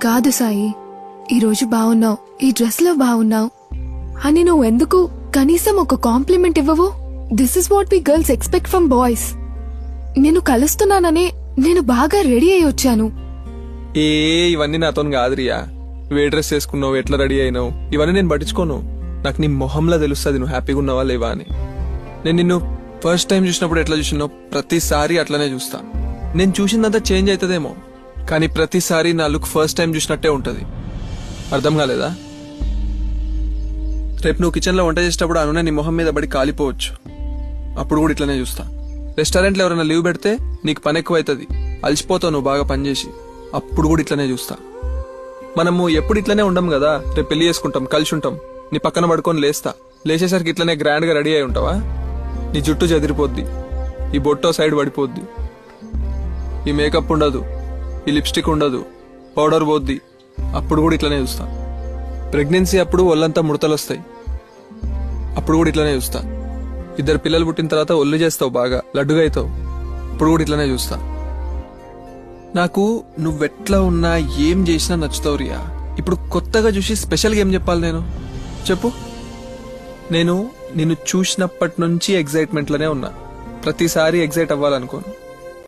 కాదు సాయి, ఈరోజు బాగున్నావు, ఈ డ్రెస్ లో బాగున్నావు అని నువ్వెందుకు కనీసం ఒక కాంప్లిమెంట్ ఇవ్వవు? This is what we girls expect from boys. నేను కలుస్తున్నాననే నేను బాగా రెడీ అయి వచ్చాను. ఇవన్నీ నాతో కాదు రియా. నువ్వు ఏ డ్రెస్ వేసుకున్నావు, ఎట్లా రెడీ అయినావు, ఇవన్నీ నేను పట్టించుకోను. నాకు నీ మొహంలో తెలుస్తుంది నువ్వు హ్యాపీగా ఉన్నావా లేవా అని. నేను నిన్ను ఫస్ట్ టైం చూసినప్పుడు ఎట్లా చూసినావు ప్రతిసారి అట్లనే చూస్తా. నేను చూసిందంతా చేంజ్ అవుతుందేమో, కానీ ప్రతిసారి నా లుక్ ఫస్ట్ టైం చూసినట్టే ఉంటది. అర్థం కాలేదా? రేపు నువ్వు కిచెన్లో వంట చేసేటప్పుడు అనునే నీ మొహం మీద పడి కాలిపోవచ్చు, అప్పుడు కూడా ఇట్లనే చూస్తా. రెస్టారెంట్లో ఎవరైనా లీవ్ పెడితే నీకు పని ఎక్కువ అవుతుంది, అలసిపోతావు నువ్వు బాగా పనిచేసి, అప్పుడు కూడా ఇట్లనే చూస్తా. మనము ఎప్పుడు ఇట్లనే ఉండం కదా. రేపు పెళ్లి చేసుకుంటాం, కలిసి ఉంటాం, నీ పక్కన పడుకొని లేస్తా. లేచేసరికి ఇట్లనే గ్రాండ్ గా రెడీ అయి ఉంటావా? నీ జుట్టు చెదిరిపోద్ది, ఈ బొట్టో సైడ్ పడిపోద్ది, ఈ మేకప్ ఉండదు, ఈ లిప్స్టిక్ ఉండదు, పౌడర్ పోద్ది, అప్పుడు కూడా ఇట్లనే చూస్తా. ప్రెగ్నెన్సీ అప్పుడు ఒళ్ళంతా ముడతలు వస్తాయి, అప్పుడు కూడా ఇట్లనే చూస్తా. ఇద్దరు పిల్లలు పుట్టిన తర్వాత ఒళ్ళు చేస్తావు, బాగా లడ్డుగా అవుతావు, అప్పుడు కూడా ఇట్లనే చూస్తా. నాకు నువ్వెట్లా ఉన్నా ఏం చేసినా నచ్చుతావు రియా. ఇప్పుడు కొత్తగా చూసి స్పెషల్గా ఏం చెప్పాలి నేను? చెప్పు. నేను నిన్ను చూసినప్పటి నుంచి ఎగ్జైట్మెంట్లోనే ఉన్నా, ప్రతిసారి ఎగ్జైట్ అవ్వాలనుకోను.